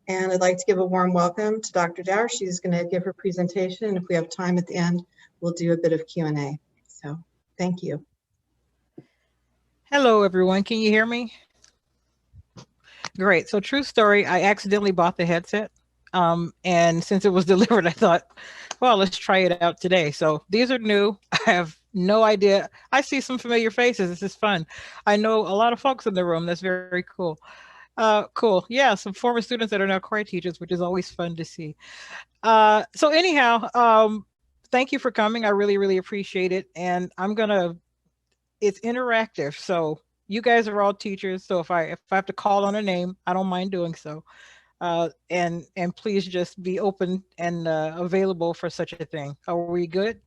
And I'd like to give a warm welcome to Dr. Dower. She's going to give her presentation. If we have time at the end, we'll do a bit of Q&A. So thank you. Hello, everyone. Can you hear me? Great. So true story, I accidentally bought the headset. And since it was delivered, I thought, well, let's try it out today. So these are new. I have no idea. I see some familiar faces. This is fun. I know a lot of folks in the room. That's very cool. Cool. Yeah, some former students that are now choir teachers, which is always fun to see. So anyhow, thank you for coming. I really, really appreciate it. And it's interactive. So you guys are all teachers. So if I have to call on a name, I don't mind doing so. And please just be open and available for such a thing. Are we good?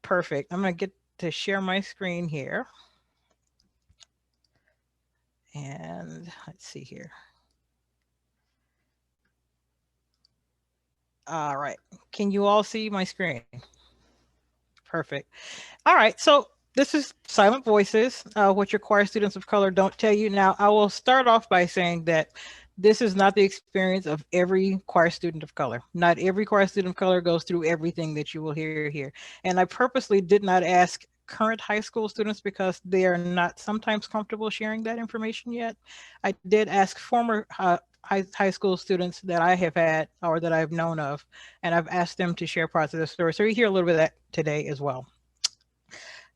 Perfect. I'm going to get to share my screen here. And let's see here. All right. Can you all see my screen? Perfect. All right. So this is Silent Voices, what your choir students of color don't tell you. Now, I will start off by saying that this is not the experience of every choir student of color. Not every choir student of color goes through everything that you will hear here. And I purposely did not ask current high school students because they are not sometimes comfortable sharing that information yet. I did ask former high school students that I have had or that I've known of, and I've asked them to share parts of the story. So you hear a little bit of that today as well.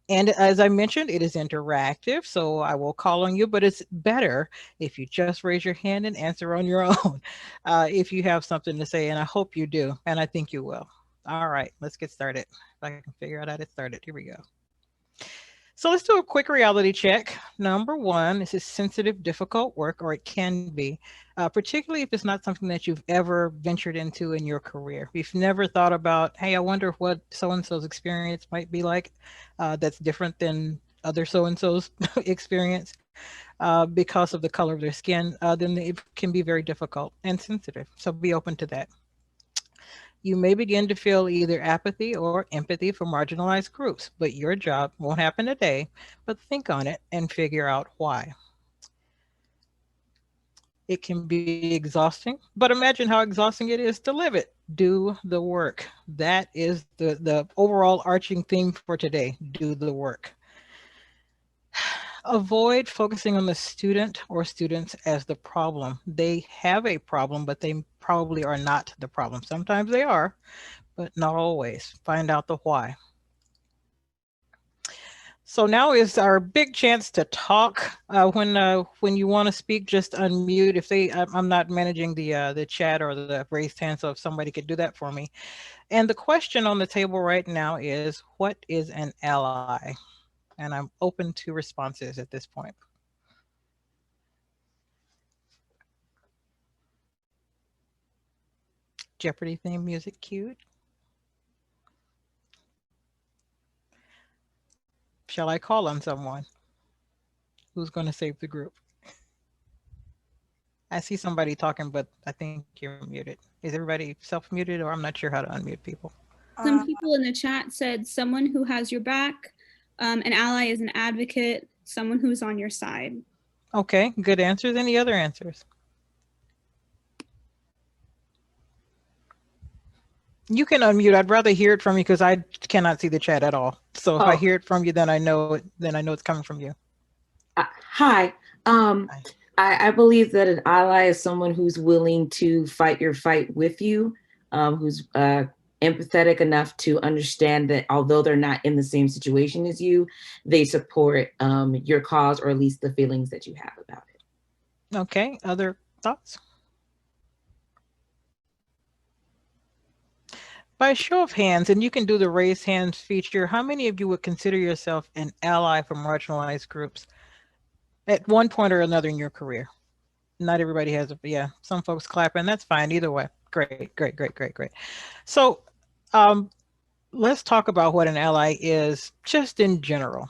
And as I mentioned, it is interactive, so I will call on you, but it's better if you just raise your hand and answer on your own if you have something to say, and I hope you do, and I think you will. All right, let's get started. If I can figure out how to start it. Here we go. So let's do a quick reality check. Number one, this is sensitive, difficult work, or it can be, particularly if it's not something that you've ever ventured into in your career. If you've never thought about, hey, I wonder what so-and-so's experience might be like that's different than other so-and-so's experience because of the color of their skin, then it can be very difficult and sensitive. So be open to that. You may begin to feel either apathy or empathy for marginalized groups, but your job won't happen today, but think on it and figure out why. It can be exhausting, but imagine how exhausting it is to live it. Do the work. That is the overall arching theme for today. Do the work. Avoid focusing on the student or students as the problem. They have a problem, but they probably are not the problem. Sometimes they are, but not always. Find out the why. So now is our big chance to talk. When you want to speak, just unmute. If I'm not managing the chat or the raised hand, so if somebody could do that for me. And the question on the table right now is, what is an ally? And I'm open to responses at this point. Jeopardy theme music cued. Shall I call on someone? Who's going to save the group? I see somebody talking, but I think you're muted. Is everybody self-muted, or I'm not sure how to unmute people? Some people in the chat said someone who has your back, an ally is an advocate, someone who's on your side. Okay, good answers. Any other answers? You can unmute. I'd rather hear it from you because I cannot see the chat at all. So if I hear it from you, then I know it's coming from you. Hi. I believe that an ally is someone who's willing to fight your fight with you, who's empathetic enough to understand that although they're not in the same situation as you, they support your cause, or at least the feelings that you have about it. Okay, other thoughts? By show of hands, and you can do the raised hands feature, how many of you would consider yourself an ally for marginalized groups at one point or another in your career? Not everybody has yeah, some folks clapping, that's fine either way. Great, great, great, great, great. So let's talk about what an ally is just in general.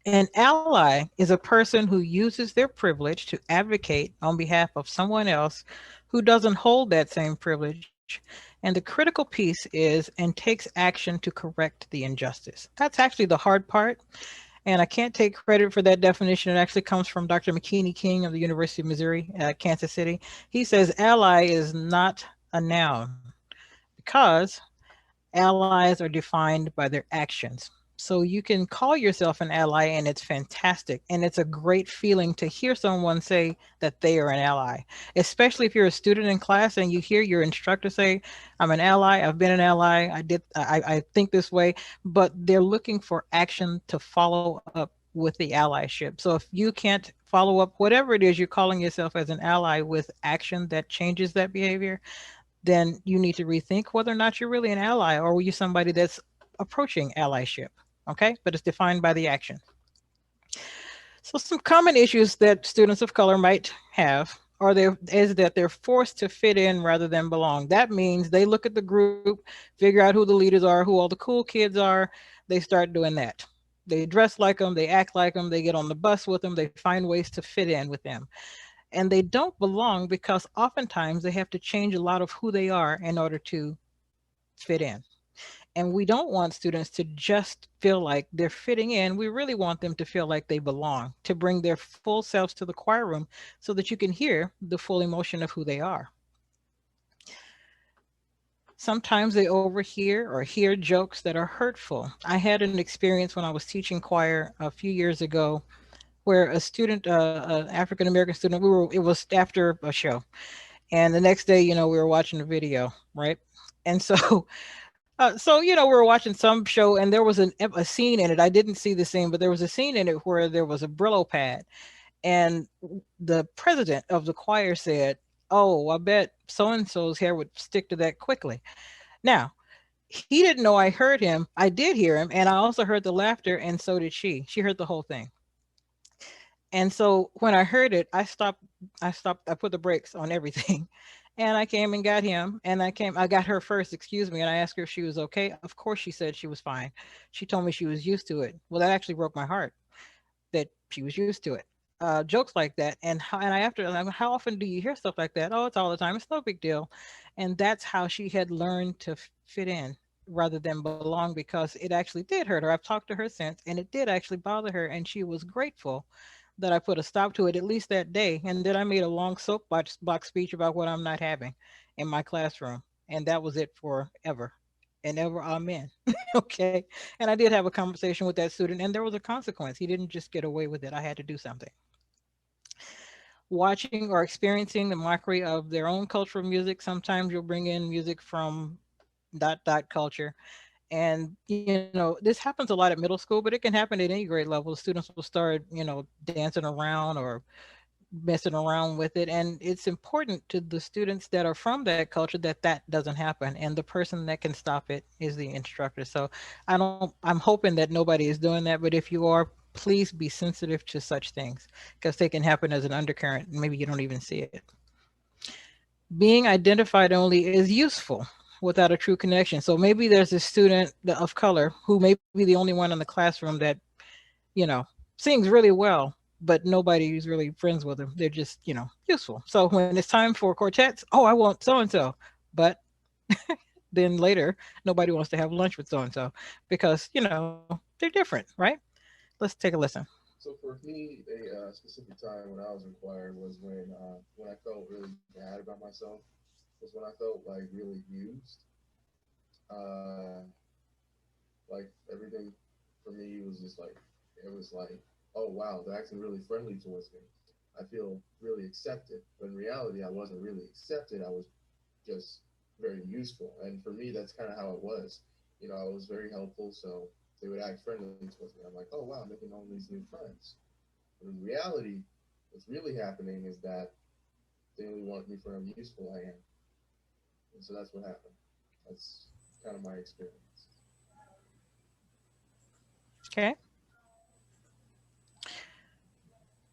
An ally is a person who uses their privilege to advocate on behalf of someone else who doesn't hold that same privilege. And the critical piece is, and takes action to correct the injustice. That's actually the hard part. And I can't take credit for that definition. It actually comes from Dr. McKinney King of the University of Missouri at Kansas City. He says ally is not a noun because allies are defined by their actions. So you can call yourself an ally and it's fantastic. And it's a great feeling to hear someone say that they are an ally, especially if you're a student in class and you hear your instructor say, I'm an ally, I've been an ally, I think this way, but they're looking for action to follow up with the allyship. So if you can't follow up, whatever it is you're calling yourself as an ally with action that changes that behavior, then you need to rethink whether or not you're really an ally, or are you somebody that's approaching allyship. Okay, but it's defined by the action. So some common issues that students of color might have is that they're forced to fit in rather than belong. That means they look at the group, figure out who the leaders are, who all the cool kids are, they start doing that. They dress like them, they act like them, they get on the bus with them, they find ways to fit in with them. And they don't belong because oftentimes they have to change a lot of who they are in order to fit in. And we don't want students to just feel like they're fitting in. We really want them to feel like they belong, to bring their full selves to the choir room so that you can hear the full emotion of who they are. Sometimes they overhear or hear jokes that are hurtful. I had an experience when I was teaching choir a few years ago where a student, an African-American student, it was after a show. And the next day, we were watching a video, right? And so, we were watching some show and there was a scene in it. I didn't see the scene, but there was a scene in it where there was a Brillo pad. And the president of the choir said, oh, I bet so-and-so's hair would stick to that quickly. Now, he didn't know I heard him. I did hear him. And I also heard the laughter, and so did she. She heard the whole thing. And so when I heard it, I put the brakes on everything. And I came and got him, and I got her first, and I asked her if she was okay. Of course she said she was fine. She told me she was used to it. Well, that actually broke my heart that she was used to it. Jokes like that. And I asked her, how often do you hear stuff like that? Oh, it's all the time. It's no big deal. And that's how she had learned to fit in rather than belong, because it actually did hurt her. I've talked to her since, and it did actually bother her. And she was grateful that I put a stop to it, at least that day. And then I made a long soapbox speech about what I'm not having in my classroom. And that was it forever and ever. Amen. Okay. And I did have a conversation with that student, and there was a consequence. He didn't just get away with it. I had to do something. Watching or experiencing the mockery of their own cultural music. Sometimes you'll bring in music from ... culture. And, this happens a lot at middle school, but it can happen at any grade level. Students will start, dancing around or messing around with it. And it's important to the students that are from that culture that doesn't happen. And the person that can stop it is the instructor. So I'm hoping that nobody is doing that. But if you are, please be sensitive to such things, because they can happen as an undercurrent and maybe you don't even see it. Being identified only is useful without a true connection. So maybe there's a student of color who may be the only one in the classroom that, sings really well, but nobody's really friends with them. They're just, useful. So when it's time for quartets, oh, I want so-and-so. But then later, nobody wants to have lunch with so-and-so because, they're different, right? Let's take a listen. So for me, a specific time when I was in choir was when I felt really bad about myself. Was when I felt like really used. Like everything for me was just like, it was like, oh wow, they're acting really friendly towards me. I feel really accepted. But in reality, I wasn't really accepted. I was just very useful. And for me, that's kind of how it was. I was very helpful, so they would act friendly towards me. I'm like, oh wow, I'm making all these new friends. But in reality, what's really happening is that they only want me for how useful I am. And so that's what happened. That's kind of my experience. Okay.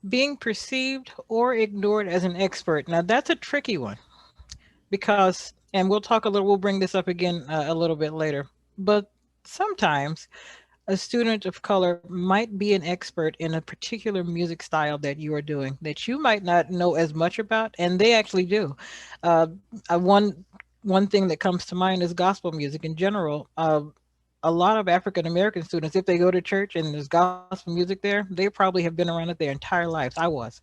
Being perceived or ignored as an expert. Now that's a tricky one because, and we'll bring this up again a little bit later, but sometimes a student of color might be an expert in a particular music style that you are doing that you might not know as much about, and they actually do. One thing that comes to mind is gospel music in general. a lot of African American students, if they go to church and there's gospel music there, they probably have been around it their entire lives. I was,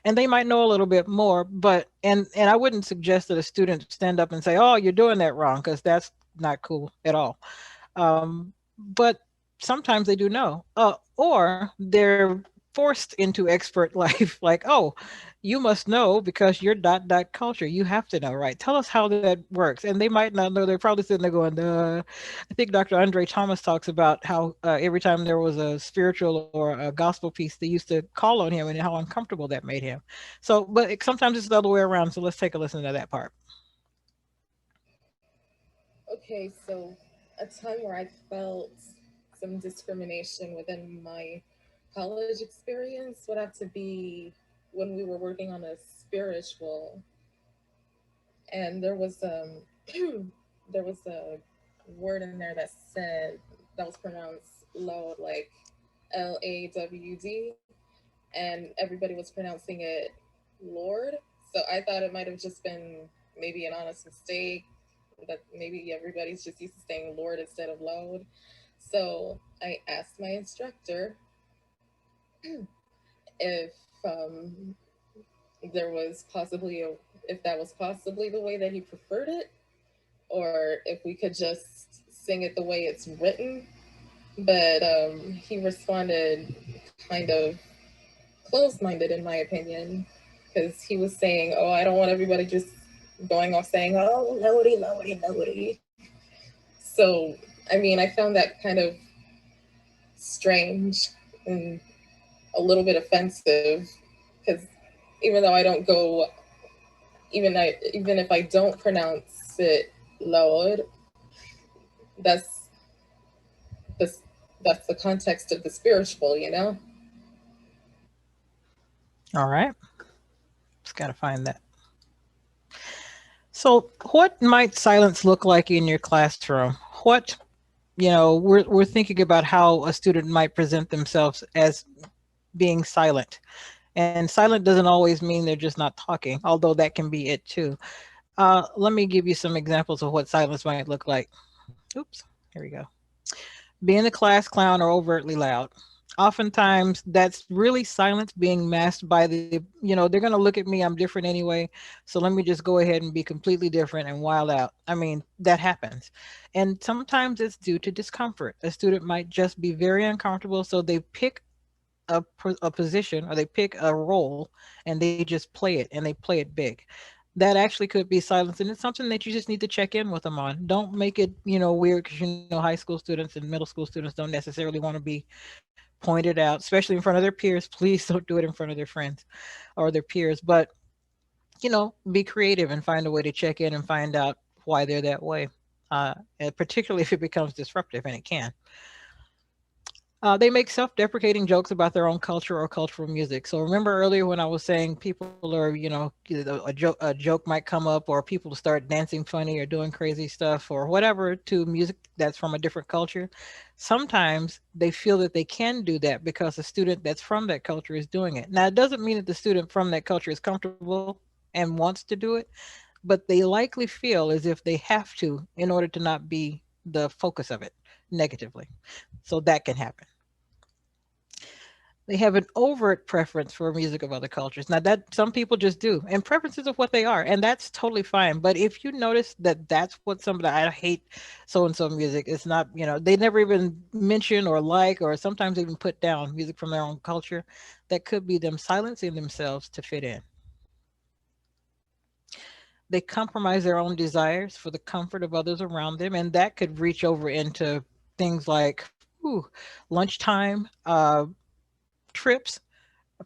and they might know a little bit more. But and I wouldn't suggest that a student stand up and say, "Oh, you're doing that wrong," because that's not cool at all. But sometimes they do know, or they're forced into expert life, like, "Oh, you must know because you're dot dot culture. You have to know, right? Tell us how that works." And they might not know. They're probably sitting there going, I think Dr. Andre Thomas talks about how every time there was a spiritual or a gospel piece, they used to call on him and how uncomfortable that made him. So, but sometimes it's the other way around. So let's take a listen to that part. Okay, so a time where I felt some discrimination within my college experience would have to be when we were working on a spiritual, and there was there was a word in there that said, that was pronounced loud, like LAWD, and everybody was pronouncing it Lord. So I thought it might have just been maybe an honest mistake, that maybe everybody's just used to saying Lord instead of loud. So I asked my instructor if there was possibly if that was possibly the way that he preferred it, or if we could just sing it the way it's written. But he responded kind of closed-minded, in my opinion, because he was saying, "Oh, I don't want everybody just going off saying, oh, lordy, lordy, lordy." So, I mean, I found that kind of strange and a little bit offensive, because even though I don't go, even if I don't pronounce it Lord, that's the context of the spiritual, you know? All right. Just got to find that. So what might silence look like in your classroom? What, we're thinking about how a student might present themselves as being silent. And silent doesn't always mean they're just not talking, although that can be it too. Let me give you some examples of what silence might look like. Oops, here we go. Being a class clown or overtly loud. Oftentimes that's really silence being masked by they're going to look at me, I'm different anyway. So let me just go ahead and be completely different and wild out. I mean, that happens. And sometimes it's due to discomfort. A student might just be very uncomfortable. So they pick a position or they pick a role and they just play it, and they play it big. That actually could be silence, and it's something that you just need to check in with them on. Don't make it weird, because high school students and middle school students don't necessarily want to be pointed out, especially in front of their peers. Please don't do it in front of their friends or their peers, but be creative and find a way to check in and find out why they're that way, and particularly if it becomes disruptive, and it can. They make self-deprecating jokes about their own culture or cultural music. So remember earlier when I was saying people are, a joke might come up, or people start dancing funny or doing crazy stuff or whatever to music that's from a different culture. Sometimes they feel that they can do that because a student that's from that culture is doing it. Now, it doesn't mean that the student from that culture is comfortable and wants to do it, but they likely feel as if they have to in order to not be the focus of it negatively. So that can happen. They have an overt preference for music of other cultures. Now, that some people just do, and preferences of what they are, and that's totally fine. But if you notice that that's what somebody, I hate so-and-so music, it's not, they never even mention or like, or sometimes even put down music from their own culture, that could be them silencing themselves to fit in. They compromise their own desires for the comfort of others around them, and that could reach over into things like lunchtime, trips,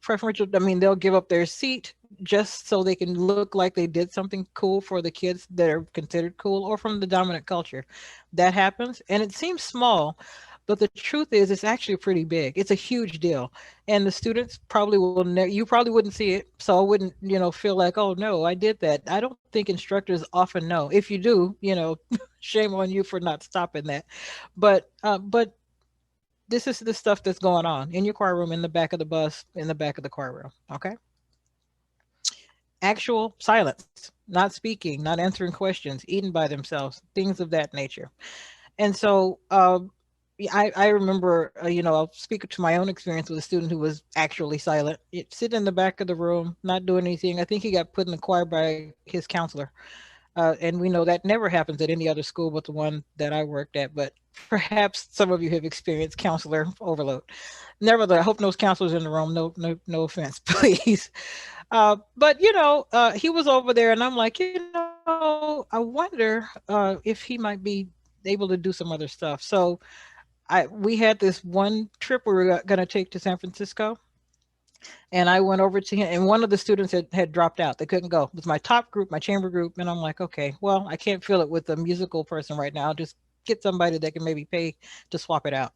preferential. I mean, they'll give up their seat just so they can look like they did something cool for the kids that are considered cool or from the dominant culture. That happens, and it seems small, but the truth is it's actually pretty big. It's a huge deal, and the students probably will you probably wouldn't see it, so I wouldn't feel like, oh no, I did that. I don't think instructors often know. If you do, shame on you for not stopping that. But this is the stuff that's going on in your choir room, in the back of the bus, in the back of the choir room. Okay. Actual silence, not speaking, not answering questions, eating by themselves, things of that nature. And so I remember, I'll speak to my own experience with a student who was actually silent. Sitting in the back of the room, not doing anything. I think he got put in the choir by his counselor. And we know that never happens at any other school but the one that I worked at. But perhaps some of you have experienced counselor overload. Nevertheless, I hope those counselors in the room. No offense, please. But he was over there, and I'm like, I wonder if he might be able to do some other stuff. So we had this one trip we were going to take to San Francisco. And I went over to him, and one of the students had dropped out. They couldn't go. It was my top group, my chamber group. And I'm like, okay, well, I can't fill it with a musical person right now. I'll just get somebody that can maybe pay to swap it out.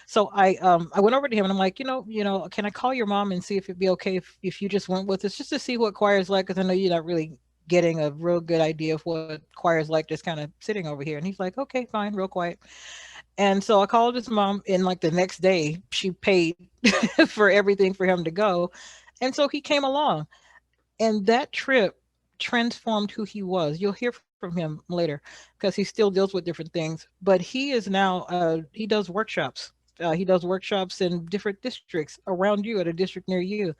So I went over to him and I'm like, can I call your mom and see if it'd be okay if you just went with us, just to see what choir is like? Because I know you're not really getting a real good idea of what choir is like, just kind of sitting over here. And he's like, okay, fine, real quiet. And so I called his mom, and like the next day she paid for everything for him to go. And so he came along, and that trip transformed who he was. You'll hear from him later because he still deals with different things, but he is now, he does workshops. He does workshops in different districts around you, at a district near you.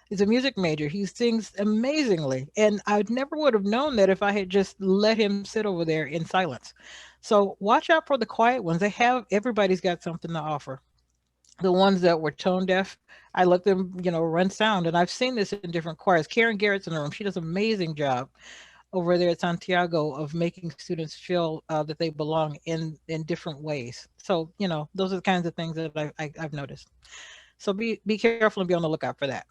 He's a music major. He sings amazingly. And I never would have known that if I had just let him sit over there in silence. So watch out for the quiet ones. Everybody's got something to offer. The ones that were tone deaf, I let them, run sound. And I've seen this in different choirs. Karen Garrett's in the room. She does an amazing job over there at Santiago of making students feel that they belong in different ways. So, those are the kinds of things that I've noticed. So be careful and be on the lookout for that.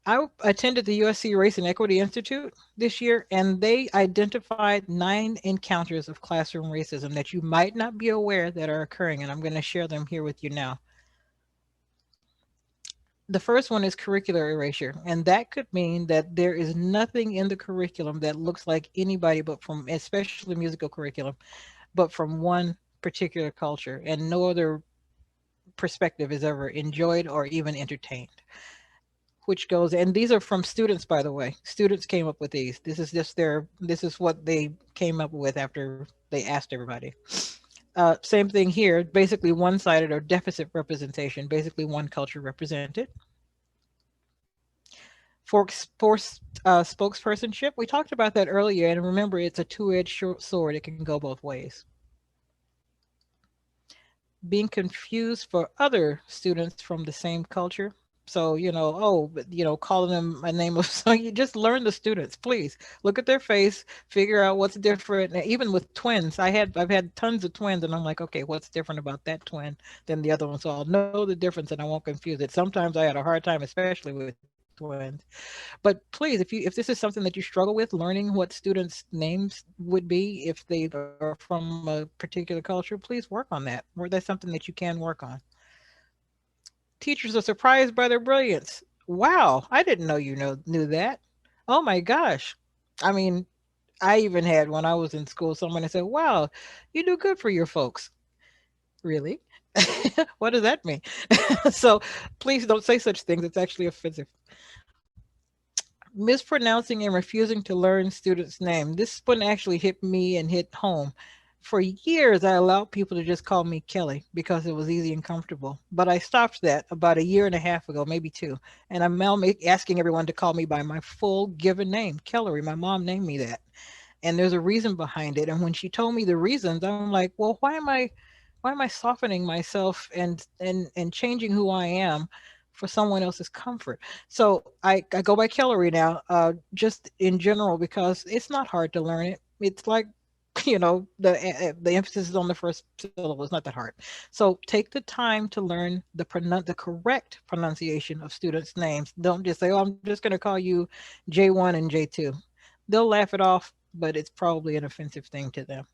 I attended the USC Race and Equity Institute this year, and they identified 9 encounters of classroom racism that you might not be aware that are occurring, and I'm going to share them here with you now. The first one is curricular erasure, and that could mean that there is nothing in the curriculum that looks like anybody but from, especially musical curriculum, but from one particular culture, and no other perspective is ever enjoyed or even entertained. Which goes, and these are from students, by the way. Students came up with these. This is what they came up with after they asked everybody. Same thing here, basically one-sided or deficit representation, basically one culture represented. Forced spokespersonship, we talked about that earlier, and remember, it's a two-edged sword. It can go both ways. Being confused for other students from the same culture. So, calling them a name of, so you just learn the students, please look at their face, figure out what's different. And even with twins, I've had tons of twins, and I'm like, okay, what's different about that twin than the other one? So I'll know the difference and I won't confuse it. Sometimes I had a hard time, especially with twins. But please, if this is something that you struggle with, learning what students' names would be if they are from a particular culture, please work on that. Or that's something that you can work on. Teachers are surprised by their brilliance. Wow, I didn't know you knew that. Oh my gosh. I mean, I even had, when I was in school, someone said, wow, you do good for your folks. Really? What does that mean? So please don't say such things. It's actually offensive. Mispronouncing and refusing to learn students' name. This one actually hit me and hit home. For years, I allowed people to just call me Kelly because it was easy and comfortable. But I stopped that about 1.5 years ago, maybe 2. And I'm now asking everyone to call me by my full given name, Kellery. My mom named me that. And there's a reason behind it. And when she told me the reasons, I'm like, well, why am I softening myself and changing who I am for someone else's comfort? So I go by Kellery now, just in general, because it's not hard to learn it. It's like, the emphasis is on the first syllable. It's not that hard. So take the time to learn the correct pronunciation of students' names. Don't just say, oh, I'm just going to call you J1 and J2. They'll laugh it off, but it's probably an offensive thing to them.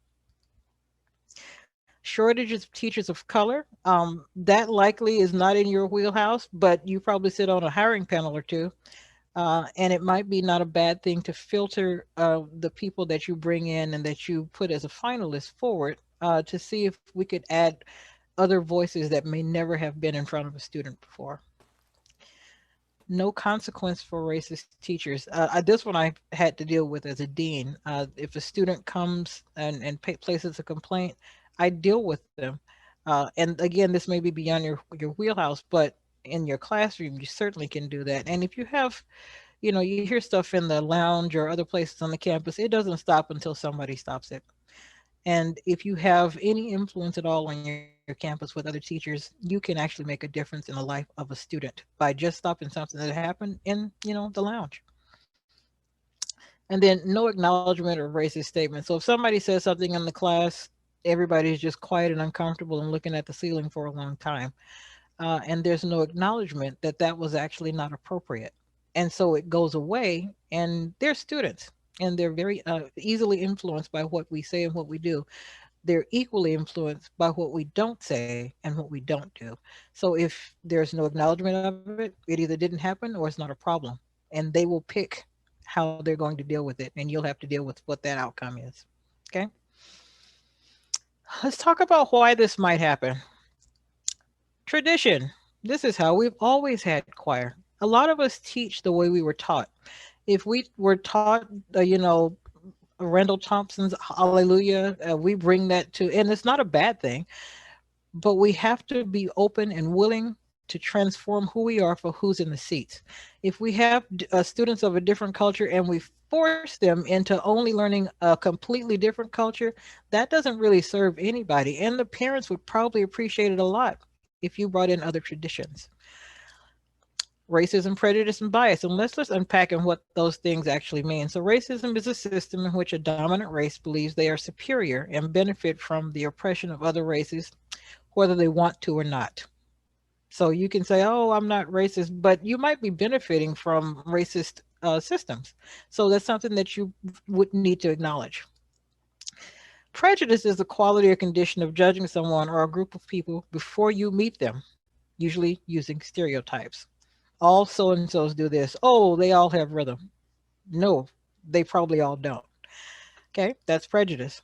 Shortages of teachers of color. That likely is not in your wheelhouse, but you probably sit on a hiring panel or two. And it might be not a bad thing to filter the people that you bring in and that you put as a finalist forward to see if we could add other voices that may never have been in front of a student before. No consequence for racist teachers. This one I had to deal with as a dean. If a student comes and places a complaint, I deal with them. And again, this may be beyond your wheelhouse, but in your classroom, you certainly can do that. And if you have, you hear stuff in the lounge or other places on the campus, it doesn't stop until somebody stops it. And if you have any influence at all on your campus with other teachers, you can actually make a difference in the life of a student by just stopping something that happened in, the lounge. And then no acknowledgement of racist statements. So if somebody says something in the class, everybody's just quiet and uncomfortable and looking at the ceiling for a long time. And there's no acknowledgement that that was actually not appropriate. And so it goes away, and they're students, and they're very easily influenced by what we say and what we do. They're equally influenced by what we don't say and what we don't do. So if there's no acknowledgement of it, it either didn't happen or it's not a problem. And they will pick how they're going to deal with it, and you'll have to deal with what that outcome is. Okay. Let's talk about why this might happen. Tradition. This is how we've always had choir. A lot of us teach the way we were taught. If we were taught, Randall Thompson's Hallelujah, we bring that to, and it's not a bad thing, but we have to be open and willing to transform who we are for who's in the seats. If we have students of a different culture and we force them into only learning a completely different culture, that doesn't really serve anybody. And the parents would probably appreciate it a lot if you brought in other traditions. Racism, prejudice, and bias. And let's unpack and what those things actually mean. So racism is a system in which a dominant race believes they are superior and benefit from the oppression of other races, whether they want to or not. So you can say, oh, I'm not racist, but you might be benefiting from racist systems. So that's something that you would need to acknowledge. Prejudice is the quality or condition of judging someone or a group of people before you meet them, usually using stereotypes. All so-and-sos do this. Oh, they all have rhythm. No, they probably all don't. Okay, that's prejudice.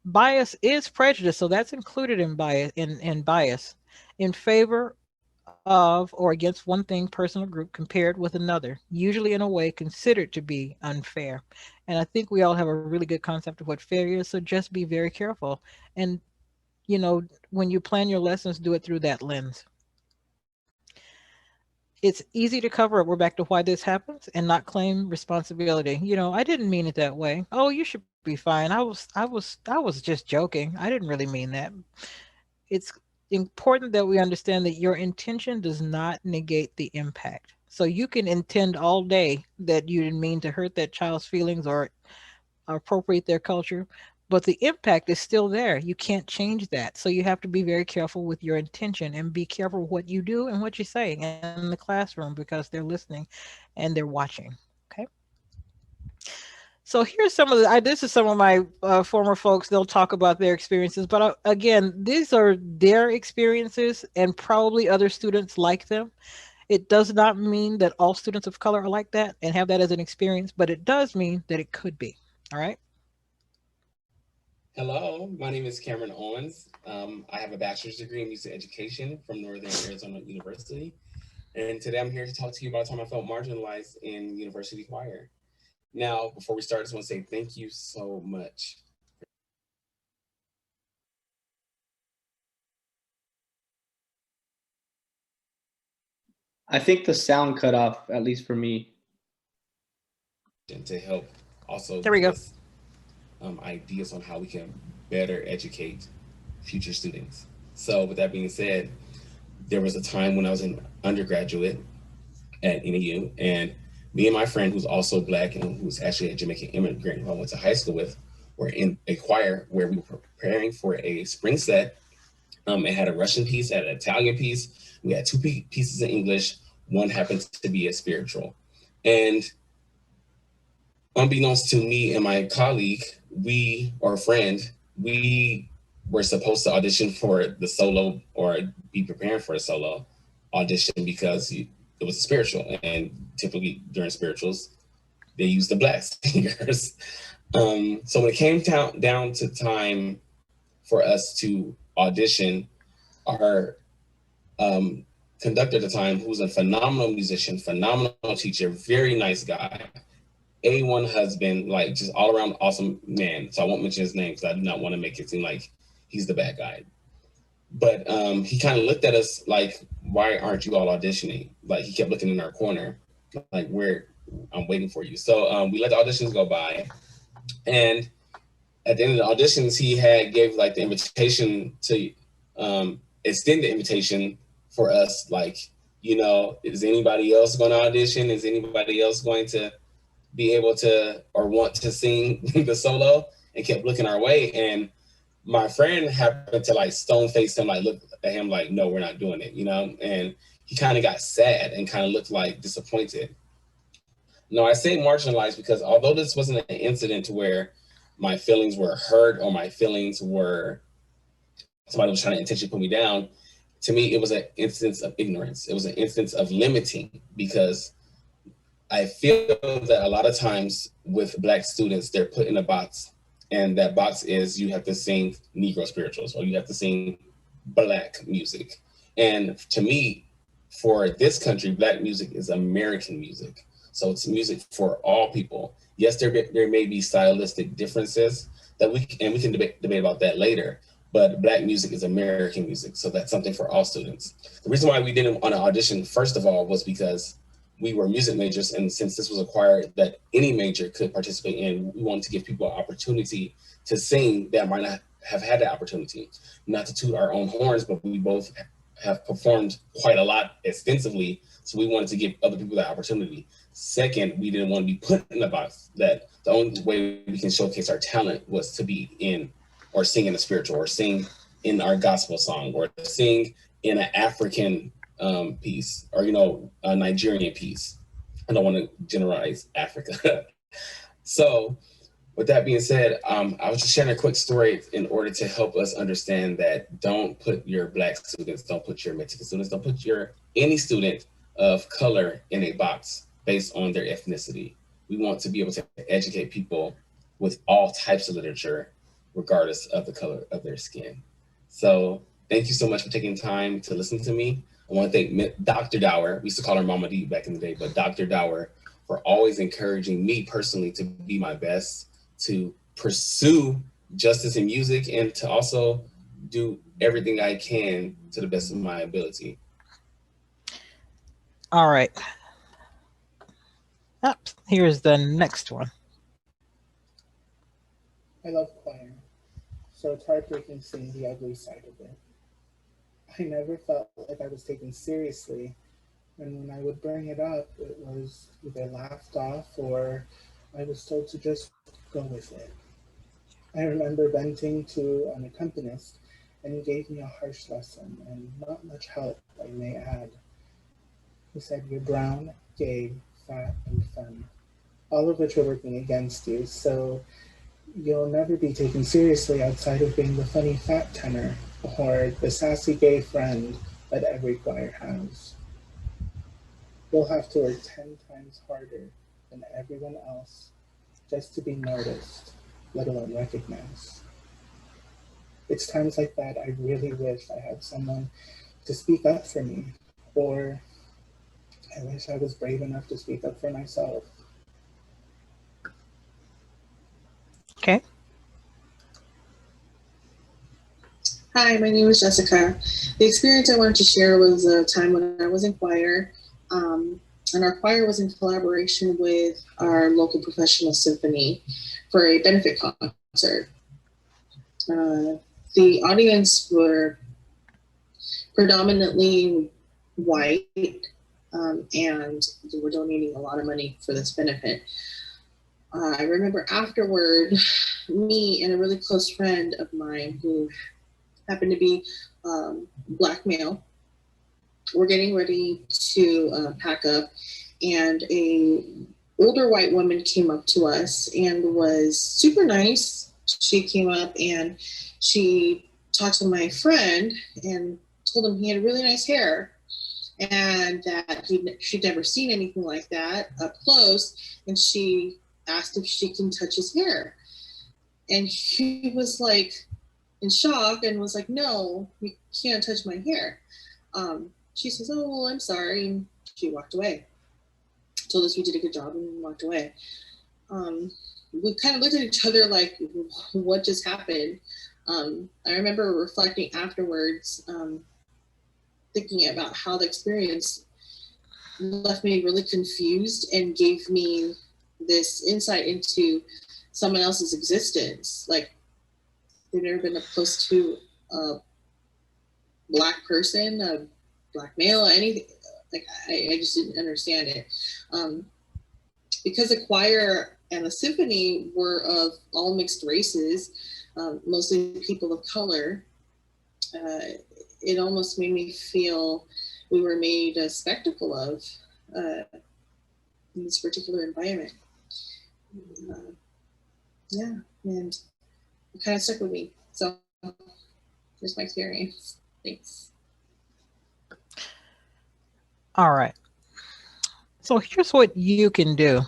Bias is prejudice, so that's included in bias, in bias, in favor of or against one thing, person, or group compared with another, usually in a way considered to be unfair. And I think we all have a really good concept of what fair is, so just be very careful. And, when you plan your lessons, do it through that lens. It's easy to cover up. We're back to why this happens and not claim responsibility. I didn't mean it that way. Oh, you should be fine. I was just joking. I didn't really mean that. It's important that we understand that your intention does not negate the impact. So you can intend all day that you didn't mean to hurt that child's feelings or appropriate their culture, but the impact is still there. You can't change that. So you have to be very careful with your intention and be careful what you do and what you say in the classroom, because they're listening and they're watching. Okay. So here's some of this is some of my former folks. They'll talk about their experiences, but again, these are their experiences and probably other students like them. It does not mean that all students of color are like that and have that as an experience, but it does mean that it could be. All right. Hello, my name is Cameron Owens. I have a bachelor's degree in music education from Northern Arizona University. And today I'm here to talk to you about the time I felt marginalized in university choir. Now, before we start, I just want to say thank you so much. I think the sound cut off, at least for me. And to help also there we go. Ideas on how we can better educate future students. So with that being said, there was a time when I was an undergraduate at NAU, and me and my friend, who's also Black and who's actually a Jamaican immigrant who I went to high school with, were in a choir where we were preparing for a spring set. It had a Russian piece, it had an Italian piece. We had two pieces in English. One happened to be a spiritual. And unbeknownst to me and my colleague, we were supposed to audition for the solo or be preparing for a solo audition because it was a spiritual, and typically during spirituals, they use the Black singers. So when it came down to time for us to audition, our conductor at the time, who was a phenomenal musician, phenomenal teacher, very nice guy, A1 husband, like just all around awesome man. So I won't mention his name because I do not want to make it seem like he's the bad guy. But he kind of looked at us like, why aren't you all auditioning? Like, he kept looking in our corner, like, I'm waiting for you. So we let the auditions go by. And at the end of the auditions, he gave like the invitation to extend the invitation for us. Like, you know, is anybody else going to audition? Is anybody else going to be able to or want to sing the solo? And kept looking our way. And my friend happened to like stone face him, like look at him like, no, we're not doing it, you know? And he kind of got sad and kind of looked like disappointed. No, I say marginalized because although this wasn't an incident where my feelings were hurt or my feelings were, somebody was trying to intentionally put me down, to me, it was an instance of ignorance. It was an instance of limiting, because I feel that a lot of times with Black students, they're put in a box, and that box is you have to sing Negro spirituals or you have to sing Black music. And to me, for this country, Black music is American music. So it's music for all people. Yes, there may be stylistic differences that we can debate about that later, but Black music is American music. So that's something for all students. The reason why we didn't want to audition, first of all, was because we were music majors, and since this was a choir that any major could participate in, we wanted to give people an opportunity to sing that might not have had that opportunity. Not to toot our own horns, but we both have performed quite a lot extensively, so we wanted to give other people that opportunity. Second, we didn't want to be put in a box that the only way we can showcase our talent was to be in or sing in a spiritual or sing in our gospel song or sing in an African piece or, you know, a Nigerian piece. I don't want to generalize Africa. So with that being said, I was just sharing a quick story in order to help us understand that don't put your Black students, don't put your Mexican students, don't put any student of color in a box based on their ethnicity. We want to be able to educate people with all types of literature, regardless of the color of their skin. So thank you so much for taking time to listen to me. I want to thank Dr. Dower. We used to call her Mama D back in the day, but Dr. Dower for always encouraging me personally to be my best, to pursue justice in music, and to also do everything I can to the best of my ability. All right. Here's the next one. I love choir, so it's heartbreaking seeing the ugly side of it. I never felt like I was taken seriously, and when I would bring it up, it was either laughed off or I was told to just go with it. I remember venting to an accompanist, and he gave me a harsh lesson and not much help, I may add. He said, "You're brown, gay, fat, and femme, all of which are working against you, so you'll never be taken seriously outside of being the funny fat tenor or the sassy gay friend that every choir has. You'll have to work 10 times harder than everyone else just to be noticed, let alone recognized." It's times like that I really wish I had someone to speak up for me, or I wish I was brave enough to speak up for myself. Okay. Hi, my name is Jessica. The experience I wanted to share was a time when I was in choir, and our choir was in collaboration with our local professional symphony for a benefit concert. The audience were predominantly white, and they were donating a lot of money for this benefit. I remember afterward, me and a really close friend of mine who happened to be Black male, we're getting ready to pack up, and a older white woman came up to us and was super nice. She came up and she talked to my friend and told him he had really nice hair and that she'd never seen anything like that up close, and she asked if she can touch his hair. And he was like in shock and was like, "No, you can't touch my hair." She says, "Oh, well, I'm sorry." And she walked away. Told us we did a good job and walked away. We kind of looked at each other like, what just happened? I remember reflecting afterwards, thinking about how the experience left me really confused and gave me this insight into someone else's existence. Like, they've never been up close to a Black person, a Black male, anything. Like, I just didn't understand it. Because the choir and the symphony were of all mixed races, mostly people of color, it almost made me feel we were made a spectacle of in this particular environment. Yeah, and it kind of stuck with me. So here's my experience. Thanks. All right. So here's what you can do.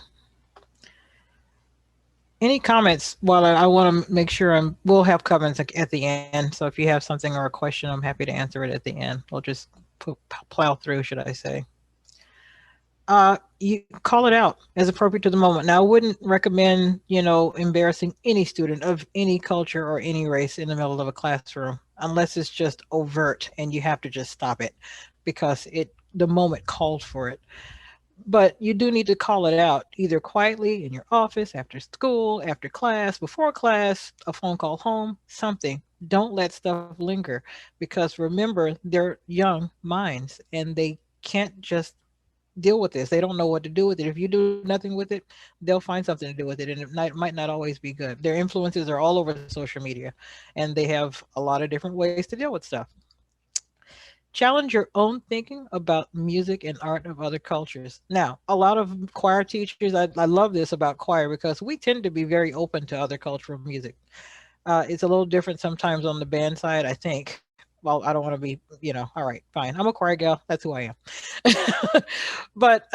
Any comments? Well, I want to make sure we'll have comments at the end. So if you have something or a question, I'm happy to answer it at the end. We'll just plow through, should I say. You call it out as appropriate to the moment. Now, I wouldn't recommend, embarrassing any student of any culture or any race in the middle of a classroom, unless it's just overt and you have to just stop it because the moment called for it. But you do need to call it out, either quietly in your office, after school, after class, before class, a phone call home, something. Don't let stuff linger, because remember, they're young minds and they can't just deal with this. They don't know what to do with it. If you do nothing with it, they'll find something to do with it, and it might not always be good. Their influences are all over social media, and they have a lot of different ways to deal with stuff. Challenge your own thinking about music and art of other cultures. Now, a lot of choir teachers, I love this about choir because we tend to be very open to other cultural music. It's a little different sometimes on the band side, I think. Well, I don't want to be, all right, fine. I'm a choir gal. That's who I am. But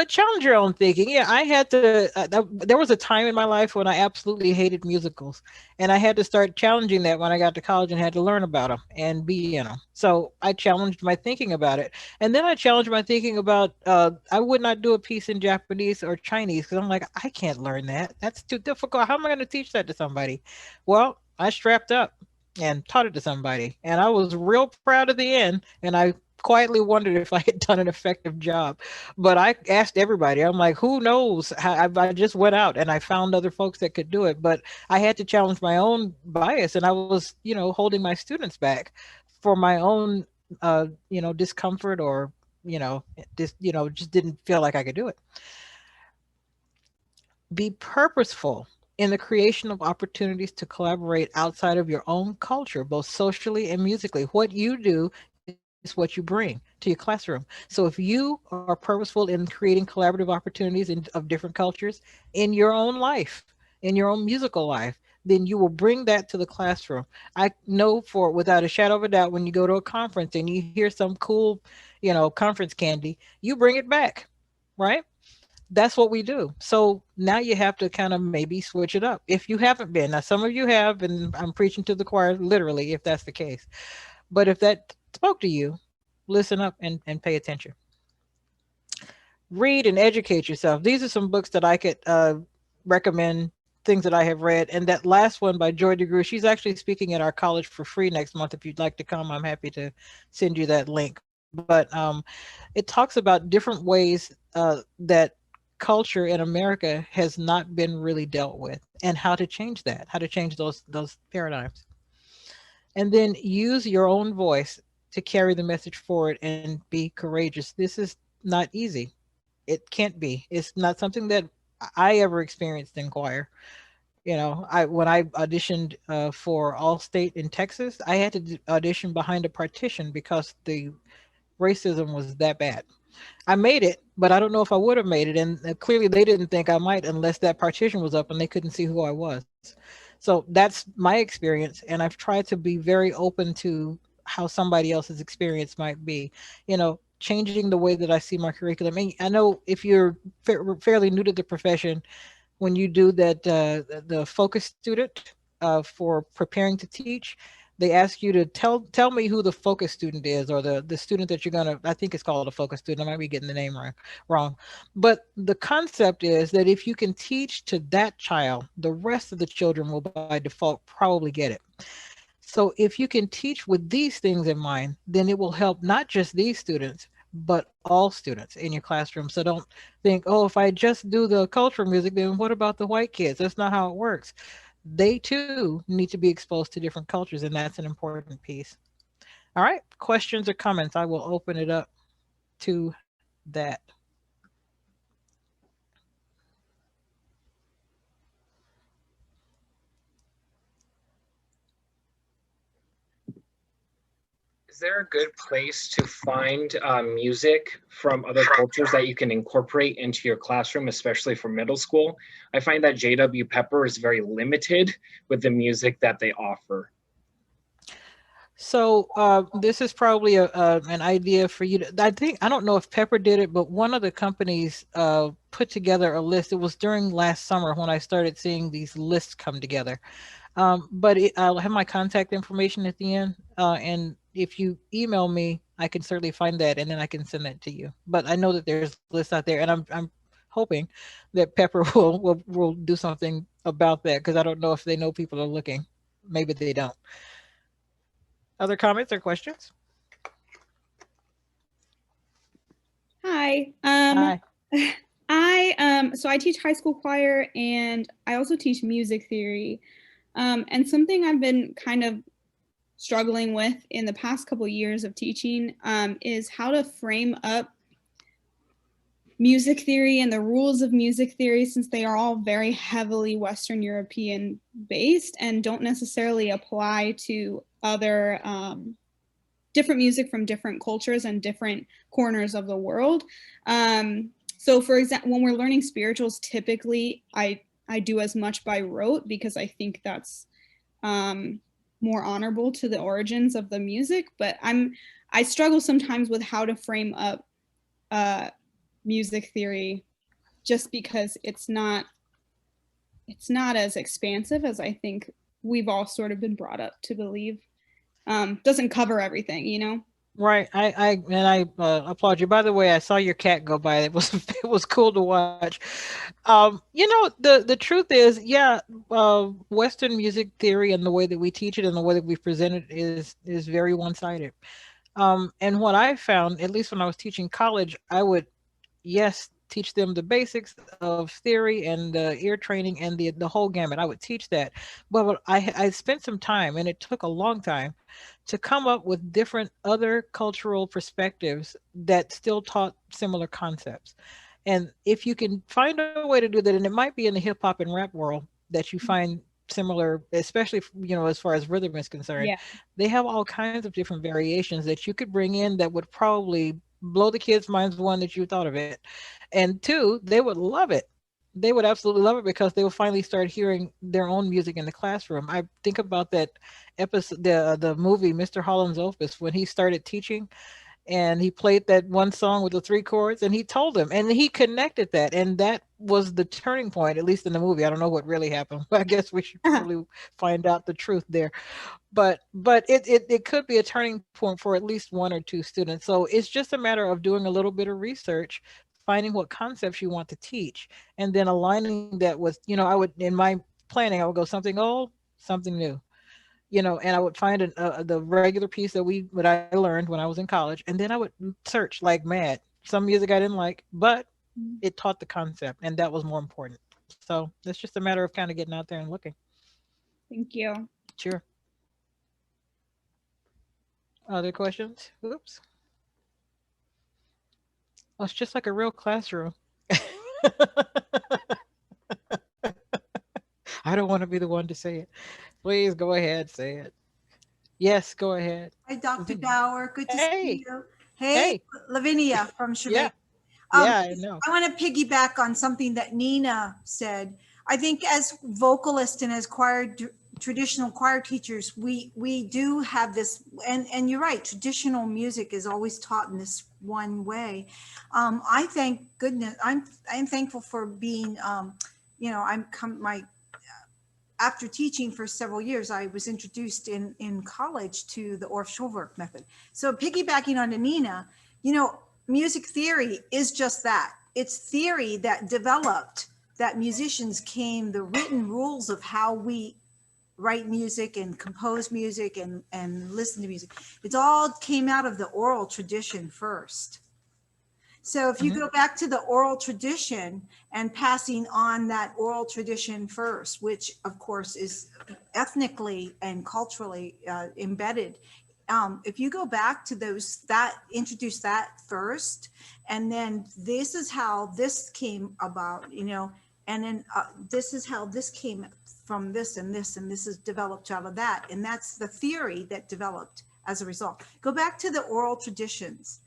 challenge your own thinking. Yeah, I had to, there was a time in my life when I absolutely hated musicals, and I had to start challenging that when I got to college and had to learn about them and be in them. So I challenged my thinking about it. And then I challenged my thinking about, I would not do a piece in Japanese or Chinese because I'm like, I can't learn that. That's too difficult. How am I going to teach that to somebody? Well, I strapped up and taught it to somebody, and I was real proud at the end, and I quietly wondered if I had done an effective job. But I asked everybody, I'm like, who knows? I just went out and I found other folks that could do it, but I had to challenge my own bias, and I was, holding my students back for my own, discomfort, or, just didn't feel like I could do it. Be purposeful in the creation of opportunities to collaborate outside of your own culture, both socially and musically. What you do is what you bring to your classroom. So if you are purposeful in creating collaborative opportunities of different cultures in your own life, in your own musical life, then you will bring that to the classroom. I know without a shadow of a doubt, when you go to a conference and you hear some cool, conference candy, you bring it back, right? That's what we do. So now you have to kind of maybe switch it up. If you haven't been, now some of you have, and I'm preaching to the choir literally if that's the case. But if that spoke to you, listen up and pay attention. Read and educate yourself. These are some books that I could recommend, things that I have read. And that last one by Joy DeGruy, she's actually speaking at our college for free next month. If you'd like to come, I'm happy to send you that link. But it talks about different ways that culture in America has not been really dealt with, and how to change that, how to change those paradigms. And then use your own voice to carry the message forward and be courageous. This is not easy. It can't be. It's not something that I ever experienced in choir. When I auditioned for Allstate in Texas, I had to audition behind a partition because the racism was that bad. I made it, but I don't know if I would have made it. And clearly they didn't think I might unless that partition was up and they couldn't see who I was. So that's my experience. And I've tried to be very open to how somebody else's experience might be, changing the way that I see my curriculum. And I know if you're fairly new to the profession, when you do that, the focus student for preparing to teach, they ask you to tell me who the focus student is, or the student that you're gonna, I think it's called a focus student. I might be getting the name wrong. But the concept is that if you can teach to that child, the rest of the children will by default probably get it. So if you can teach with these things in mind, then it will help not just these students, but all students in your classroom. So don't think, oh, if I just do the cultural music, then what about the white kids? That's not how it works. They too need to be exposed to different cultures, and that's an important piece. All right, questions or comments? I will open it up to that. Is there a good place to find music from other cultures that you can incorporate into your classroom, especially for middle school? I find that J.W. Pepper is very limited with the music that they offer. So this is probably an idea for you to, I don't know if Pepper did it, but one of the companies put together a list. It was during last summer when I started seeing these lists come together. But I'll have my contact information at the end. And if you email me, I can certainly find that and then I can send that to you. But I know that there's lists out there, and I'm hoping that Pepper will do something about that, because I don't know if they know people are looking. Maybe they don't. Other comments or questions? Hi. Hi. So I teach high school choir, and I also teach music theory. And something I've been kind of struggling with in the past couple of years of teaching is how to frame up music theory and the rules of music theory, since they are all very heavily Western European based and don't necessarily apply to other different music from different cultures and different corners of the world. So for example, when we're learning spirituals, typically I do as much by rote, because I think that's more honorable to the origins of the music. But I struggle sometimes with how to frame up music theory, just because it's not as expansive as I think we've all sort of been brought up to believe. Doesn't cover everything, you know? Right. I applaud you. By the way, I saw your cat go by. It was cool to watch. You know, the truth is, yeah, Western music theory and the way that we teach it and the way that we present it is very one-sided. And what I found, at least when I was teaching college, I would, yes, teach them the basics of theory and the ear training and the whole gamut. I would teach that. But I spent some time, and it took a long time, to come up with different other cultural perspectives that still taught similar concepts. And if you can find a way to do that, and it might be in the hip hop and rap world that you find similar, especially, you know, as far as rhythm is concerned, Yeah. they have all kinds of different variations that you could bring in that would probably blow the kids' minds, one, that you thought of it, and two, they would love it. They would absolutely love it, because they will finally start hearing their own music in the classroom. I think about that episode, the movie Mr. Holland's Opus, when he started teaching and he played that one song with the 3 chords, and he told them, and he connected that, and that was the turning point, at least in the movie. I don't know what really happened, but I guess we should probably find out the truth there. But it could be a turning point for at least 1 or 2 students. So it's just a matter of doing a little bit of research, finding what concepts you want to teach, and then aligning that with, you know, I would, in my planning, I would go something old, something new, you know, and I would find the regular piece that I learned when I was in college, and then I would search like mad. Some music I didn't like, but it taught the concept, and that was more important. So it's just a matter of kind of getting out there and looking. Thank you. Sure. Other questions? Oops. Oh, it's just like a real classroom. I don't want to be the one to say it. Please go ahead, say it. Yes, go ahead. Hi, Dr. Dower. Good to see you. Hey, Hey. Lavinia from Chevette. Yeah, I know. I want to piggyback on something that Nina said. I think as vocalists and as traditional choir teachers, we do have this, and you're right, traditional music is always taught in this one way. I thank goodness, I'm thankful for being, you know, after teaching for several years, I was introduced in college to the Orff Schulwerk method. So piggybacking on Nina, you know, music theory is just that. It's theory that developed, that musicians came, the written rules of how we write music and compose music and listen to music. It's all came out of the oral tradition first. So if you go back to the oral tradition and passing on that oral tradition first, which of course is ethnically and culturally embedded, if you go back to those, that introduce that first, and then this is how this came about, you know, and then this is how this came from this and this, and this is developed out of that. And that's the theory that developed as a result. Go back to the oral traditions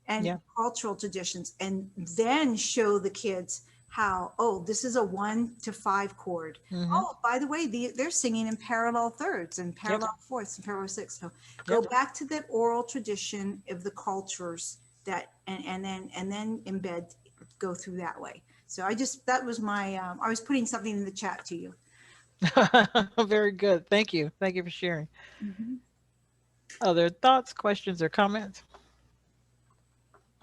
and cultural traditions, and then show the kids how, oh, this is a 1 to 5 chord. Oh, by the way, they're singing in parallel thirds and parallel fourths and parallel sixths. So go back to that oral tradition of the cultures that, and then embed, go through that way. So that was my, I was putting something in the chat to you. Very good. Thank you. Thank you for sharing. Other thoughts, questions, or comments?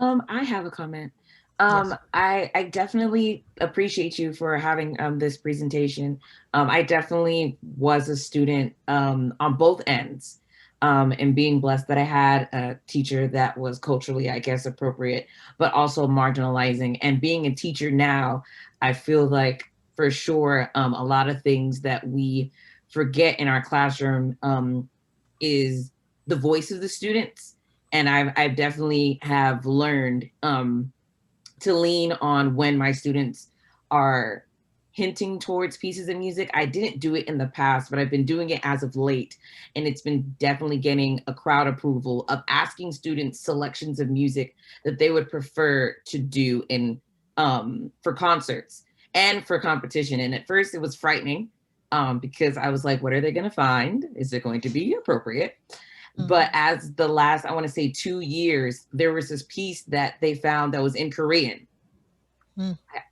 I have a comment. I definitely appreciate you for having this presentation. I definitely was a student on both ends, and being blessed that I had a teacher that was culturally, I guess, appropriate, but also marginalizing. And being a teacher now, I feel like for sure a lot of things that we forget in our classroom is the voice of the students. And I've definitely have learned to lean on when my students are hinting towards pieces of music. I didn't do it in the past, but I've been doing it as of late. And it's been definitely getting a crowd approval of asking students selections of music that they would prefer to do in for concerts and for competition. And at first it was frightening because I was like, what are they gonna find? Is it going to be appropriate? But as the last, I want to say 2 years, there was this piece that they found that was in Korean.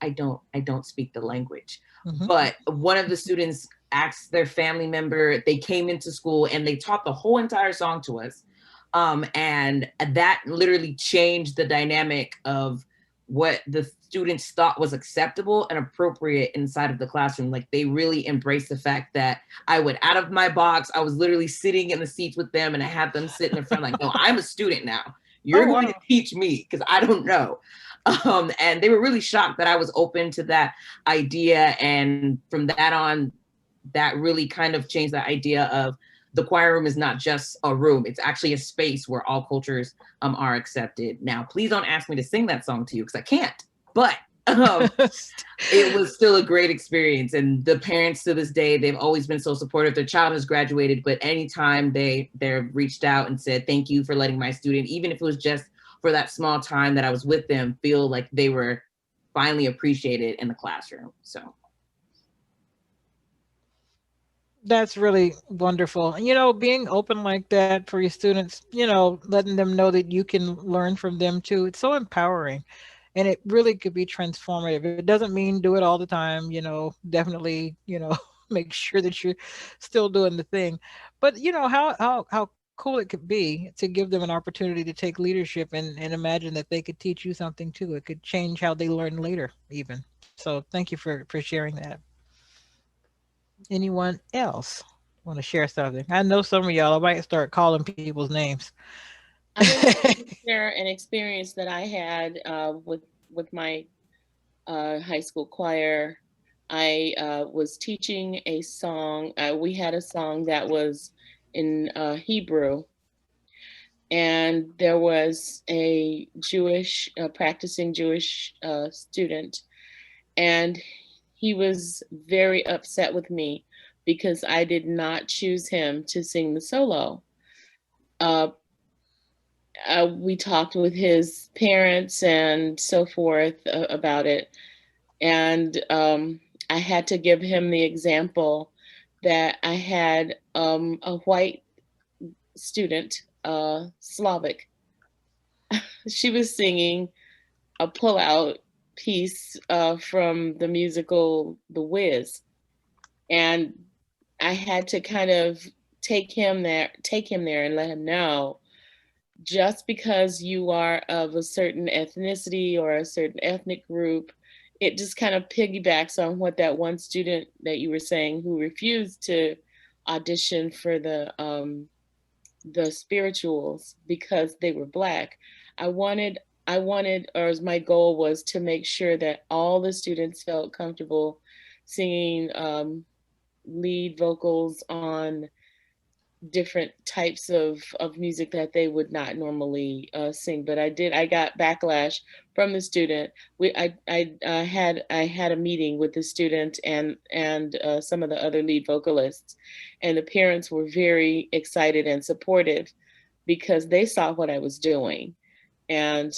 I don't speak the language, but one of the students asked their family member, they came into school and they taught the whole entire song to us. And that literally changed the dynamic of what the students thought was acceptable and appropriate inside of the classroom. Like they really embraced the fact that I went out of my box. I was literally sitting in the seats with them and I had them sit in the front like, no, I'm a student now. You're going to teach me because I don't know. And they were really shocked that I was open to that idea. And from that on, that really kind of changed the idea of the choir room is not just a room. It's actually a space where all cultures are accepted. Now, please don't ask me to sing that song to you because I can't, but it was still a great experience. And the parents to this day, they've always been so supportive. Their child has graduated, but anytime they've reached out and said, thank you for letting my student, even if it was just for that small time that I was with them, feel like they were finally appreciated in the classroom. So. That's really wonderful. You know, being open like that for your students, you know, letting them know that you can learn from them too. It's so empowering and it really could be transformative. It doesn't mean do it all the time, you know, definitely, you know, make sure that you're still doing the thing. But you know, how cool it could be to give them an opportunity to take leadership and imagine that they could teach you something too. It could change how they learn later even. So thank you for sharing that. Anyone else want to share something? I know some of y'all, I might start calling people's names. I'm going to share an experience that I had with my high school choir. I was teaching a song. We had a song that was in Hebrew. And there was a practicing Jewish student. And he was very upset with me because I did not choose him to sing the solo. We talked with his parents and so forth about it. And I had to give him the example that I had a white student, Slavic. She was singing a pullout piece from the musical The Wiz, and I had to kind of take him there and let him know, just because you are of a certain ethnicity or a certain ethnic group, it just kind of piggybacks on what that one student that you were saying who refused to audition for the spirituals because they were Black. I wanted, or as my goal was to make sure that all the students felt comfortable singing lead vocals on different types of music that they would not normally sing. But I got backlash from the student. I had a meeting with the student and some of the other lead vocalists, and the parents were very excited and supportive because they saw what I was doing. And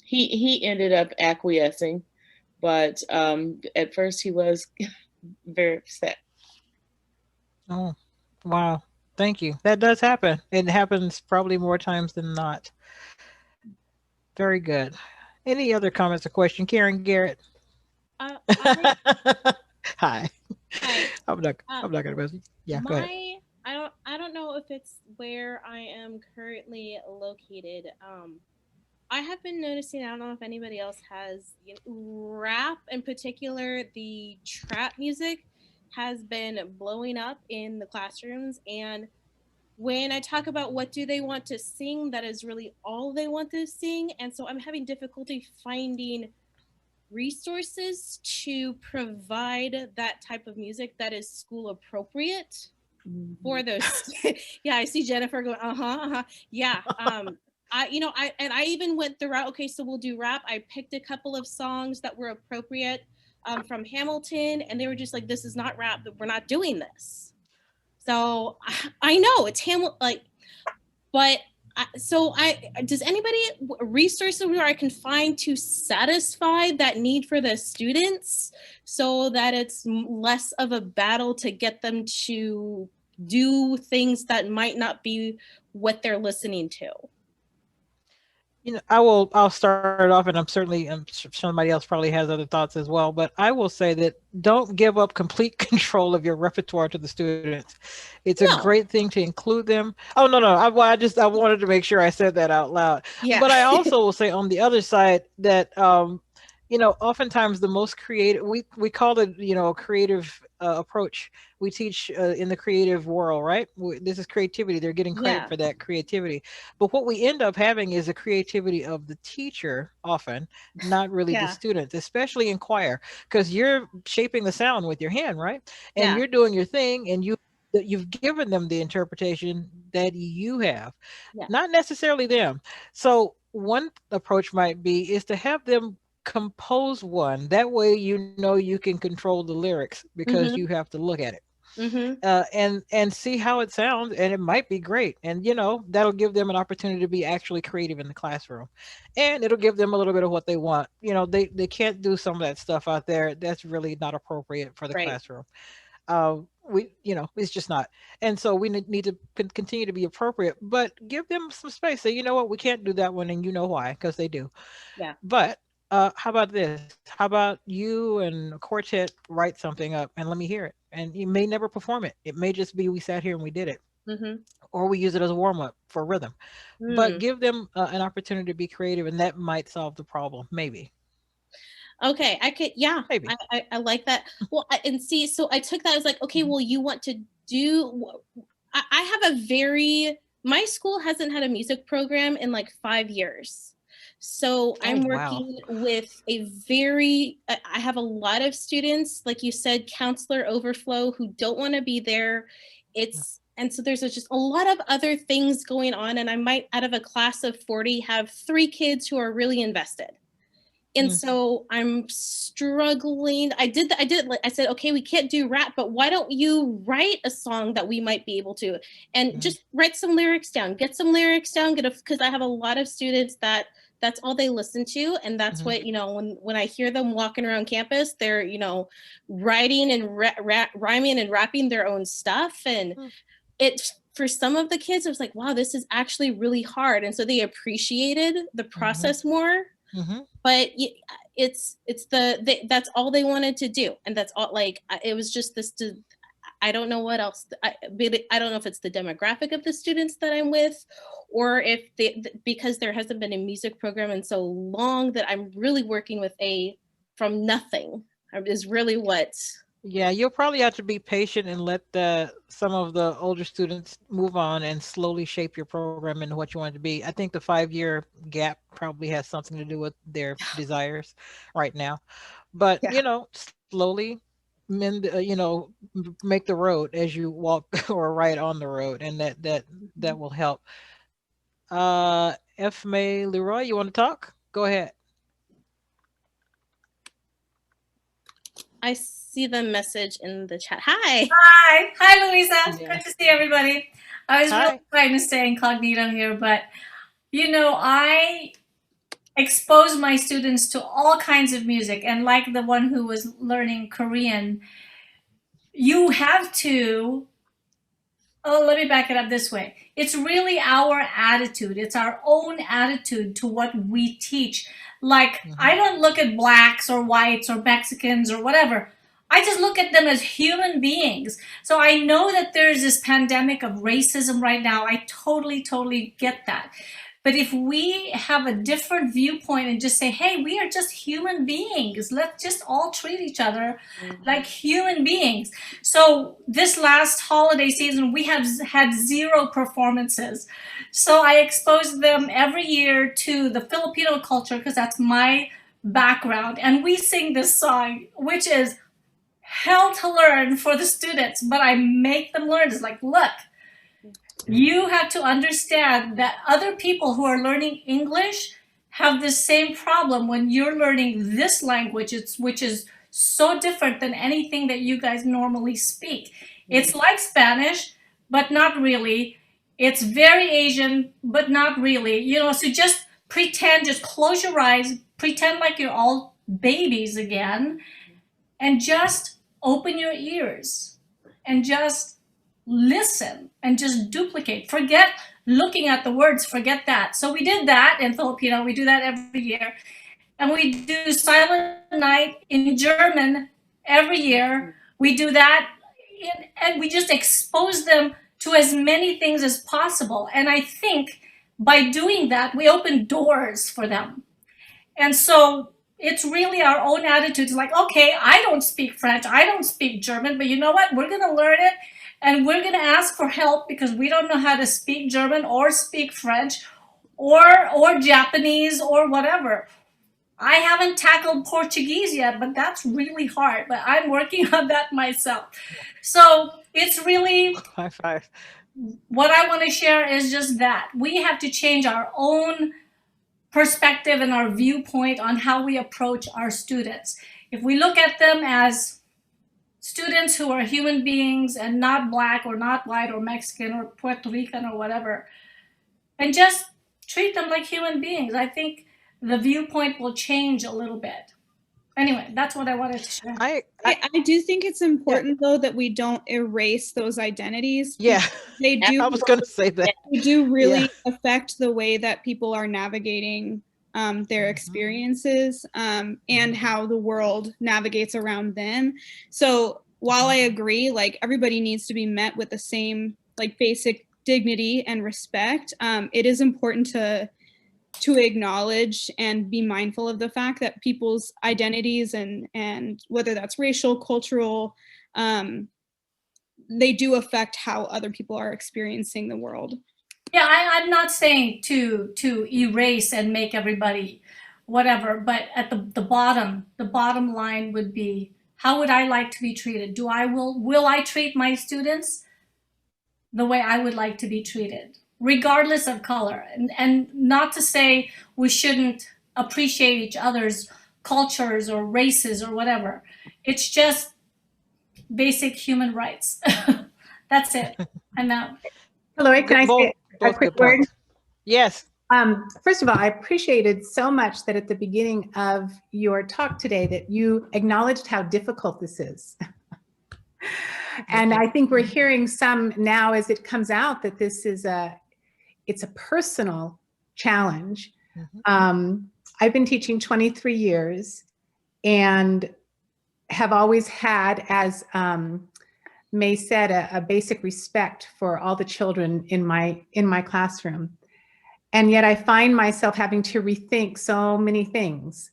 he ended up acquiescing, but at first he was very upset. Oh, wow. Thank you. That does happen. It happens probably more times than not. Very good. Any other comments or questions? Karen Garrett. I Hi. Hi. I'm not gonna mess. Yeah, go ahead. I don't know if it's where I am currently located. I have been noticing, I don't know if anybody else has, rap in particular, the trap music has been blowing up in the classrooms. And when I talk about what do they want to sing, that is really all they want to sing. And so I'm having difficulty finding resources to provide that type of music that is school appropriate for those. Yeah, I see Jennifer going, yeah. I even went the route, okay, so we'll do rap. I picked a couple of songs that were appropriate from Hamilton, and they were just like, this is not rap, we're not doing this. So I know it's does anybody resources where I can find to satisfy that need for the students so that it's less of a battle to get them to do things that might not be what they're listening to? I'll start off, and I'm sure somebody else probably has other thoughts as well, but I will say that don't give up complete control of your repertoire to the students. It's a great thing to include them. Oh, no. I wanted to make sure I said that out loud. Yeah. But I also will say on the other side that, oftentimes the most creative, we call it, a creative approach. We teach in the creative world, right? This is creativity. They're getting credit for that creativity. But what we end up having is a creativity of the teacher often, not really the students, especially in choir, because you're shaping the sound with your hand, right? And you're doing your thing, and you've given them the interpretation that you have, not necessarily them. So one approach might be is to have them compose one. That way, you can control the lyrics because you have to look at it. And see how it sounds, and it might be great, and that'll give them an opportunity to be actually creative in the classroom, and it'll give them a little bit of what they want. They can't do some of that stuff out there that's really not appropriate for the classroom. It's just not. And so we need to continue to be appropriate, but give them some space. Say, you know what, we can't do that one, and you know why, because they do. But how about this? How about you and a quartet write something up and let me hear it? And you may never perform it. It may just be we sat here and we did it. Or we use it as a warm-up for rhythm. But give them an opportunity to be creative, and that might solve the problem, maybe. Okay, I could, maybe. I like that. Well, so I took that as like, okay, well, you want to do, I have my school hasn't had a music program in like 5 years. So I'm working with I have a lot of students, like you said, counselor overflow, who don't want to be there. And so there's just a lot of other things going on. And I might, out of a class of 40, have 3 kids who are really invested. And so I'm struggling. I said, okay, we can't do rap, but why don't you write a song that we might be able to, and just write some lyrics down, because I have a lot of students that's all they listen to. And that's what, when I hear them walking around campus, they're, writing and rhyming and rapping their own stuff. And for some of the kids, it was like, wow, this is actually really hard. And so they appreciated the process more. But that's all they wanted to do. And that's all, it was just I don't know what else. I don't know if it's the demographic of the students that I'm with, or if because there hasn't been a music program in so long that I'm really working with from nothing is really what Yeah, you'll probably have to be patient and let some of the older students move on and slowly shape your program into what you want it to be. I think the 5-year gap probably has something to do with their desires right now. But, slowly mend, make the road as you walk or ride on the road, and that will help. F. May Leroy, you want to talk? Go ahead. I see the message in the chat. Hi. Hi, Louisa. Good to see everybody. I was Hi. really trying to stay incognito here, but I expose my students to all kinds of music, and like the one who was learning Korean, you have to. Oh, let me back it up this way. It's really our attitude. It's our own attitude to what we teach. Like, I don't look at blacks or whites or Mexicans or whatever. I just look at them as human beings. So I know that there's this pandemic of racism right now. I totally get that. But if we have a different viewpoint and just say, hey, we are just human beings. Let's just all treat each other like human beings. So this last holiday season, we have had 0 performances. So I expose them every year to the Filipino culture because that's my background. And we sing this song, which is hell to learn for the students, but I make them learn. It's like, look, you have to understand that other people who are learning English have the same problem when you're learning this language, which is so different than anything that you guys normally speak. It's like Spanish, but not really. It's very Asian, but not really. So just pretend, just close your eyes, pretend like you're all babies again, and just open your ears and just listen and just duplicate. Forget looking at the words, forget that. So we did that in Filipino. We do that every year. And we do Silent Night in German every year. We do that, and we just expose them to as many things as possible. And I think by doing that, we open doors for them. And so it's really our own attitude. It's like, okay, I don't speak French, I don't speak German, but you know what? We're going to learn it. And we're going to ask for help because we don't know how to speak German or speak French or Japanese or whatever. I haven't tackled Portuguese yet, but that's really hard. But I'm working on that myself. So it's really, high five. What I want to share is just that. We have to change our own perspective and our viewpoint on how we approach our students. If we look at them as students who are human beings and not black or not white or Mexican or Puerto Rican or whatever, and just treat them like human beings, I think the viewpoint will change a little bit. Anyway, that's what I wanted to share. I do think it's important though that we don't erase those identities. Yeah, they do. I was going to say that. They do really affect the way that people are navigating their experiences and how the world navigates around them. So while I agree, like everybody needs to be met with the same like basic dignity and respect, it is important to acknowledge and be mindful of the fact that people's identities and whether that's racial, cultural, they do affect how other people are experiencing the world. Yeah, I'm not saying to erase and make everybody whatever, but at the bottom line would be, how would I like to be treated? Will I treat my students the way I would like to be treated, regardless of color? And not to say we shouldn't appreciate each other's cultures or races or whatever. It's just basic human rights. That's it. I'm out. Lori, can I say a quick word? Yes. First of all, I appreciated so much that at the beginning of your talk today that you acknowledged how difficult this is. And I think we're hearing some now as it comes out that this is it's a personal challenge. I've been teaching 23 years and have always had, as May said, a basic respect for all the children in my classroom. And yet I find myself having to rethink so many things,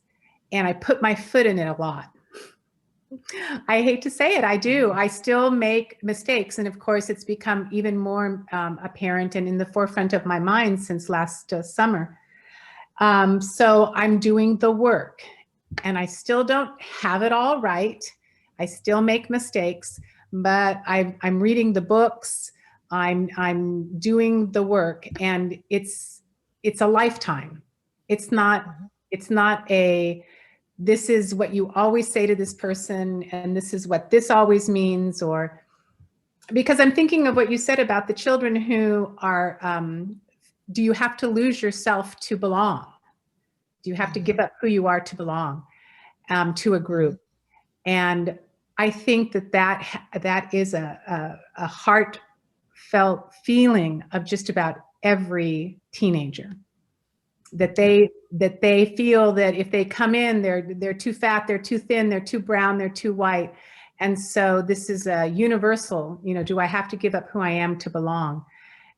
and I put my foot in it a lot. I hate to say it, I do. I still make mistakes. And of course, it's become even more apparent and in the forefront of my mind since last summer. So I'm doing the work and I still don't have it all right. I still make mistakes, but I'm reading the books. I'm doing the work, and it's a lifetime. It's not a, this is what you always say to this person, and this is what this always means, or because I'm thinking of what you said about the children who are, do you have to lose yourself to belong? Do you have to give up who you are to belong to a group? And I think that is a heartfelt feeling of just about every teenager. That they feel that if they come in, they're too fat, they're too thin, they're too brown, they're too white. And so this is a universal, do I have to give up who I am to belong?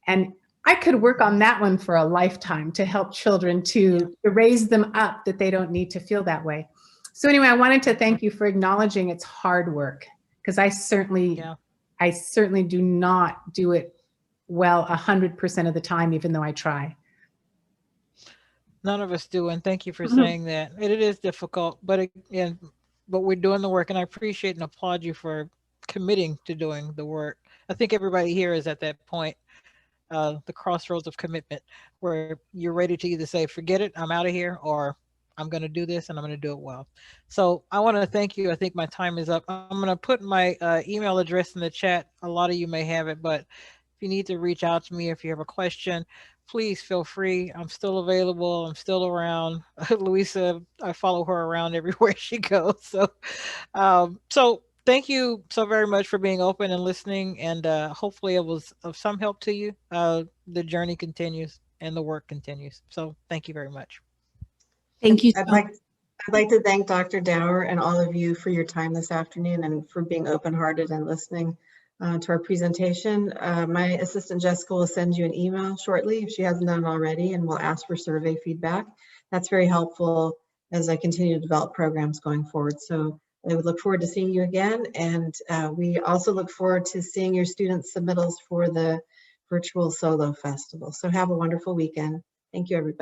And I could work on that one for a lifetime to help children to raise them up that they don't need to feel that way. So anyway, I wanted to thank you for acknowledging it's hard work, because I certainly do not do it well 100% of the time, even though I try. None of us do, and thank you for saying that. It is difficult, but we're doing the work, and I appreciate and applaud you for committing to doing the work. I think everybody here is at that point, the crossroads of commitment, where you're ready to either say, forget it, I'm out of here, or I'm going to do this and I'm going to do it well. So I want to thank you. I think my time is up. I'm going to put my email address in the chat. A lot of you may have it, but if you need to reach out to me, if you have a question, please feel free. I'm still available. I'm still around. Louisa, I follow her around everywhere she goes. So thank you so very much for being open and listening. And hopefully it was of some help to you. The journey continues and the work continues. So thank you very much. Thank you. I'd like to thank Dr. Dower and all of you for your time this afternoon and for being open-hearted and listening to our presentation. My assistant Jessica will send you an email shortly if she hasn't done it already, and we'll ask for survey feedback. That's very helpful as I continue to develop programs going forward. So I would look forward to seeing you again, and we also look forward to seeing your students' submittals for the virtual solo festival. So have a wonderful weekend. Thank you, everybody.